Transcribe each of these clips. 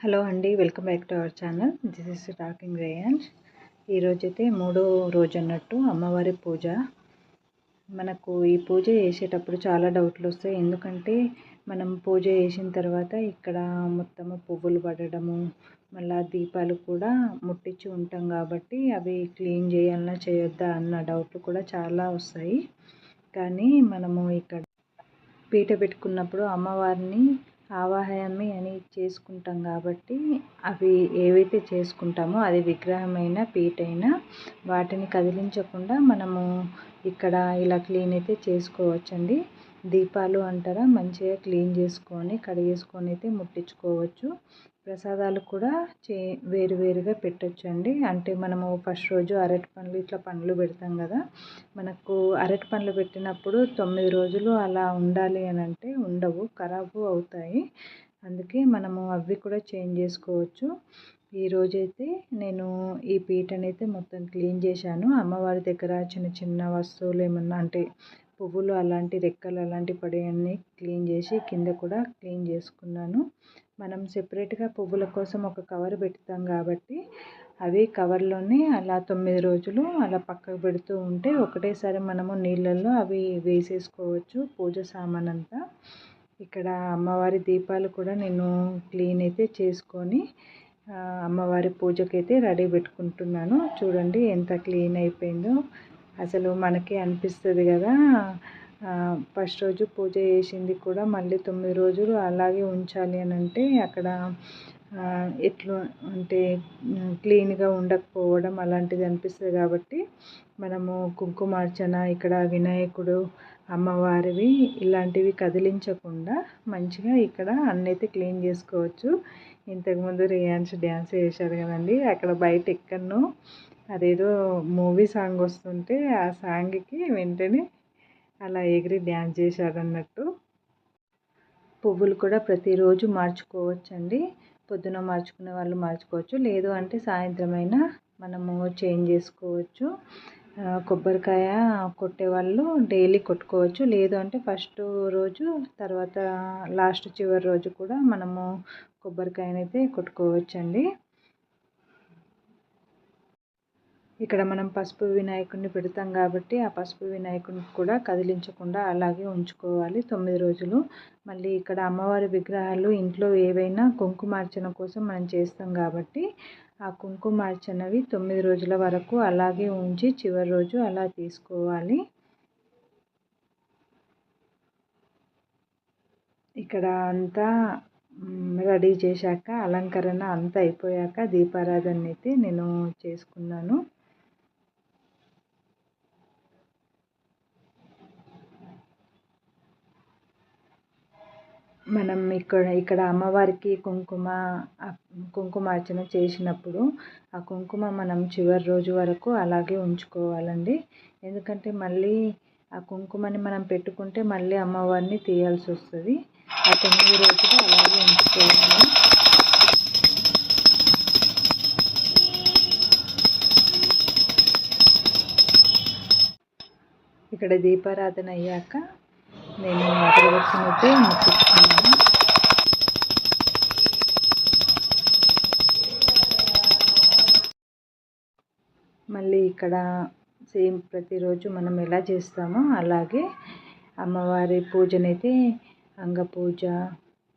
Hello అండి, welcome back to our channel. This is talking Reyans. ఈరోజైతే మూడో రోజు అన్నట్టు అమ్మవారి పూజ. మనకు ఈ పూజ చేసేటప్పుడు చాలా డౌట్లు వస్తాయి. ఎందుకంటే మనం పూజ చేసిన తర్వాత ఇక్కడ మొత్తము పువ్వులు పడడము, మళ్ళీ దీపాలు కూడా ముట్టించి ఉంటాం కాబట్టి అవి క్లీన్ చేయాలన్నా చేయొద్దా అన్న డౌట్లు కూడా చాలా వస్తాయి. కానీ మనము ఇక్కడ పీట పెట్టుకున్నప్పుడు అమ్మవారిని ఆవాహయామి అని చేసుకుంటాం కాబట్టి అవి ఏవైతే చేసుకుంటామో అది విగ్రహమైన పీటైనా వాటిని కదిలించకుండా మనము ఇక్కడ ఇలా క్లీన్ అయితే చేసుకోవచ్చండి. దీపాలు అంటారా మంచిగా క్లీన్ చేసుకొని కడిగేసుకొని అయితే ముట్టించుకోవచ్చు. ప్రసాదాలు కూడా వేరువేరుగా పెట్టొచ్చండి. అంటే మనము ఫస్ట్ రోజు అరటి పండ్లు ఇట్లా పండ్లు పెడతాం కదా, మనకు అరటి పండ్లు పెట్టినప్పుడు 9 రోజులు అలా ఉండాలి అని అంటే ఉండవు, ఖరాబు అవుతాయి. అందుకే మనము అవి కూడా చేంజ్ చేసుకోవచ్చు. ఈరోజైతే నేను ఈ పీటనైతే మొత్తం క్లీన్ చేశాను. అమ్మవారి దగ్గర చిన్న చిన్న వస్తువులు ఏమన్నా అంటే పువ్వులు అలాంటి రెక్కలు అలాంటి పడేవన్నీ క్లీన్ చేసి కింద కూడా క్లీన్ చేసుకున్నాను. మనం సెపరేట్గా పువ్వుల కోసం ఒక కవర్ పెడతాం కాబట్టి అవి కవర్లోనే అలా 9 రోజులు అలా పక్కకు పెడుతూ ఉంటే ఒకటేసారి మనము నీళ్ళల్లో అవి వేసేసుకోవచ్చు పూజ సామాన్ అంతా. ఇక్కడ అమ్మవారి దీపాలు కూడా నేను క్లీన్ అయితే చేసుకొని అమ్మవారి పూజకైతే రెడీ పెట్టుకుంటున్నాను. చూడండి ఎంత క్లీన్ అయిపోయిందో. అసలు మనకి అనిపిస్తుంది కదా, ఫస్ట్ రోజు పూజ చేసింది కూడా మళ్ళీ 9 రోజులు అలాగే ఉంచాలి అని అంటే అక్కడ ఎట్లా అంటే క్లీన్గా ఉండకపోవడం అలాంటిది అనిపిస్తుంది. కాబట్టి మనము కుంకుమార్చన ఇక్కడ వినాయకుడు అమ్మవారివి ఇలాంటివి కదిలించకుండా మంచిగా ఇక్కడ అన్నైతే క్లీన్ చేసుకోవచ్చు. ఇంతకుముందు రియాన్స్ డ్యాన్స్ చేశారు కదండి, అక్కడ బయట ఎక్కడనో అదేదో మూవీ సాంగ్ వస్తుంటే ఆ సాంగ్కి వెంటనే అలా ఎగిరి డ్యాన్స్ చేశాడు అన్నట్టు. పువ్వులు కూడా ప్రతిరోజు మార్చుకోవచ్చండి. పొద్దున మార్చుకునే వాళ్ళు మార్చుకోవచ్చు, లేదు అంటే సాయంత్రమైనా మనము చేంజ్ చేసుకోవచ్చు. కొబ్బరికాయ కొట్టేవాళ్ళు డైలీ కొట్టుకోవచ్చు, లేదు అంటే ఫస్ట్ రోజు తర్వాత లాస్ట్ చివరి రోజు కూడా మనము కొబ్బరికాయనైతే కొట్టుకోవచ్చండి. ఇక్కడ మనం పసుపు వినాయకుడిని పెడతాం కాబట్టి ఆ పసుపు వినాయకుడిని కూడా కదిలించకుండా అలాగే ఉంచుకోవాలి 9 రోజులు. మళ్ళీ ఇక్కడ అమ్మవారి విగ్రహాలు ఇంట్లో ఏవైనా కుంకుమార్చన కోసం మనం చేస్తాం కాబట్టి ఆ కుంకుమార్చనవి 9 రోజుల వరకు అలాగే ఉంచి చివరి రోజు అలా తీసుకోవాలి. ఇక్కడ అంతా రెడీ చేశాక అలంకరణ అంతా అయిపోయాక దీపారాధన అయితే నేను చేసుకున్నాను. మనం ఇక్కడ అమ్మవారికి కుంకుమార్చన చేసినప్పుడు ఆ కుంకుమ మనం చివరి రోజు వరకు అలాగే ఉంచుకోవాలండి. ఎందుకంటే మళ్ళీ ఆ కుంకుమని మనం పెట్టుకుంటే మళ్ళీ అమ్మవారిని తీయాల్సి వస్తుంది. ఆ 9 రోజులు అలాగే ఉంచుకోవాలి. ఇక్కడ దీపారాధన అయ్యాక నేను అగరబత్తినైతే ముట్టించుకున్నాను. మళ్ళీ ఇక్కడ సేమ్ ప్రతిరోజు మనం ఎలా చేస్తామో అలాగే అమ్మవారి పూజనైతే అంగపూజ,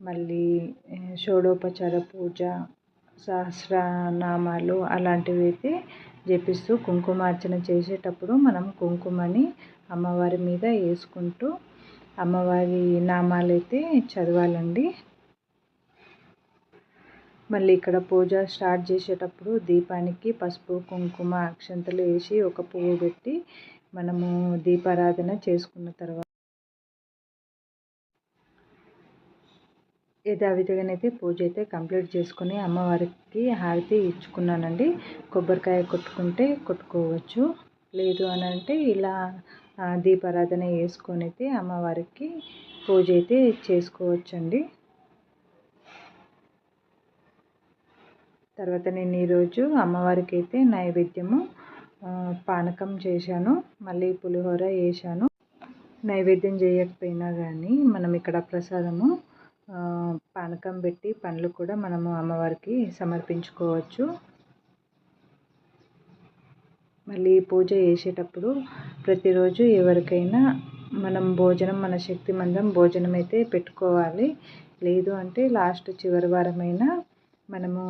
మళ్ళీ షోడోపచార పూజ, సహస్రనామాలు అలాంటివి అయితే జపిస్తూ కుంకుమార్చన చేసేటప్పుడు మనం కుంకుమని అమ్మవారి మీద వేసుకుంటూ అమ్మవారి నామాలు అయితే చదవాలండి. మళ్ళీ ఇక్కడ పూజ స్టార్ట్ చేసేటప్పుడు దీపానికి పసుపు కుంకుమ అక్షంతలు వేసి ఒక పువ్వు పెట్టి మనము దీపారాధన చేసుకున్న తర్వాత యథావిధిగానైతే పూజ అయితే కంప్లీట్ చేసుకుని అమ్మవారికి హారతి ఇచ్చుకున్నానండి. కొబ్బరికాయ కొట్టుకుంటే కొట్టుకోవచ్చు, లేదు అని అంటే ఇలా దీపారాధన వేసుకొని అయితే అమ్మవారికి పూజ అయితే చేసుకోవచ్చండి. తర్వాత నేను ఈరోజు అమ్మవారికి అయితే నైవేద్యము పానకం చేశాను, మళ్ళీ పులిహోర వేసాను. నైవేద్యం చేయకపోయినా కానీ మనం ఇక్కడ ప్రసాదము పానకం పెట్టి పండ్లు కూడా మనము అమ్మవారికి సమర్పించుకోవచ్చు. మళ్ళీ పూజ చేసేటప్పుడు ప్రతిరోజు ఎవరికైనా మనం భోజనం మన శక్తి మందం భోజనం అయితే పెట్టుకోవాలి. లేదు అంటే లాస్ట్ చివరి వారమైనా మనము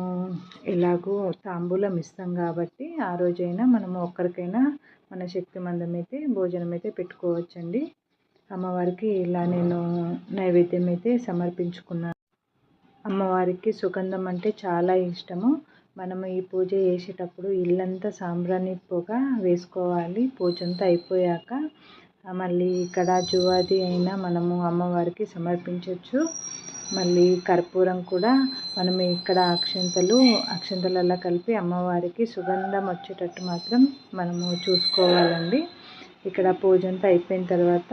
ఎలాగో తాంబూలం ఇస్తాం కాబట్టి ఆ రోజైనా మనము ఒక్కరికైనా మన శక్తి మందం అయితే భోజనం అయితే పెట్టుకోవచ్చండి. అమ్మవారికి ఇలా నేను నైవేద్యం అయితే సమర్పించుకున్నాను. అమ్మవారికి సుగంధం అంటే చాలా ఇష్టము. మనము ఈ పూజ చేసేటప్పుడు ఇల్లంతా సాంబ్రాణి పొగ వేసుకోవాలి. పూజ అంతా అయిపోయాక మళ్ళీ ఇక్కడ జువాది అయినా మనము అమ్మవారికి సమర్పించవచ్చు. మళ్ళీ కర్పూరం కూడా మనం ఇక్కడ అక్షంతలలా కలిపి అమ్మవారికి సుగంధం వచ్చేటట్టు మాత్రం మనము చూసుకోవాలండి. ఇక్కడ పూజ అంతా అయిపోయిన తర్వాత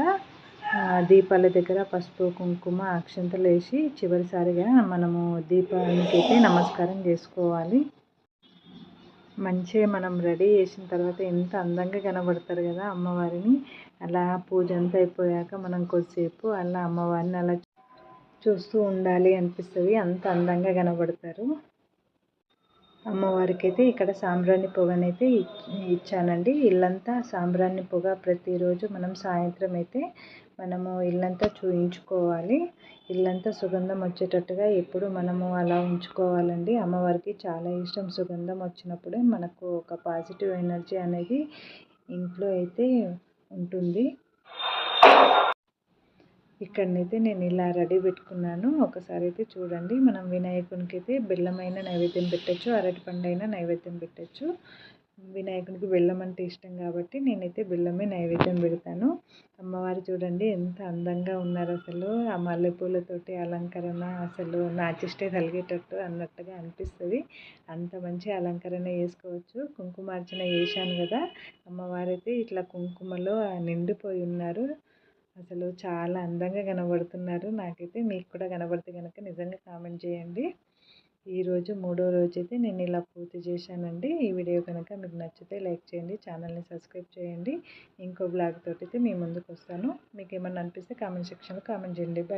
దీపాల దగ్గర పసుపు కుంకుమ అక్షంతలు వేసి చివరిసారిగా మనము దీపానికి అయితే నమస్కారం చేసుకోవాలి. మంచిగా మనం రెడీ చేసిన తర్వాత ఎంత అందంగా కనబడతారు కదా అమ్మవారిని. అలా పూజ అంతా అయిపోయాక మనం కొద్దిసేపు అలా అమ్మవారిని అలా చూస్తూ ఉండాలి అనిపిస్తుంది. అంత అందంగా కనబడతారు. అమ్మవారికి అయితే ఇక్కడ సాంబ్రాణి పొగనైతే ఇచ్చానండి. ఇల్లంతా సాంబ్రాణి పొగ ప్రతిరోజు మనం సాయంత్రం అయితే మనము ఇల్లంతా చూయించుకోవాలి. ఇల్లంతా సుగంధం వచ్చేటట్టుగా ఎప్పుడు మనము అలా ఉంచుకోవాలండి. అమ్మవారికి చాలా ఇష్టం సుగంధం వచ్చినప్పుడే మనకు ఒక పాజిటివ్ ఎనర్జీ అనేది ఇంట్లో అయితే ఉంటుంది. ఇక్కడనైతే నేను ఇలా రెడీ పెట్టుకున్నాను. ఒకసారి అయితే చూడండి. మనం వినాయకునికి అయితే బెల్లమైన నైవేద్యం పెట్టచ్చు, అరటిపండు అయినా నైవేద్యం పెట్టచ్చు. వినాయకునికి బెల్లం అంటే ఇష్టం కాబట్టి నేనైతే బెల్లమే నైవేద్యం పెడతాను. అమ్మవారు చూడండి ఎంత అందంగా ఉన్నారు అసలు. ఆ మల్లెపూలతోటి అలంకరణ అసలు నా చిష్టే తలిగేటట్టు అన్నట్టుగా అనిపిస్తుంది. అంత మంచి అలంకరణ చేసుకోవచ్చు. కుంకుమార్చన చేశాను కదా, అమ్మవారైతే ఇట్లా కుంకుమలో నిండిపోయి ఉన్నారు. అసలు చాలా అందంగా కనబడుతున్నారు. నాకైతే మీకు కూడా కనబడితే కనుక నిజంగా కామెంట్ చేయండి. ఈరోజు 3వ రోజు అయితే నేను ఇలా పూర్తి చేశానండి. ఈ వీడియో కనుక మీకు నచ్చితే లైక్ చేయండి, ఛానల్ని సబ్స్క్రైబ్ చేయండి. ఇంకో బ్లాగ్ తోటి అయితే మీ ముందుకు వస్తాను. మీకు ఏమన్నా అనిపిస్తే కామెంట్ సెక్షన్లో కామెంట్ చేయండి.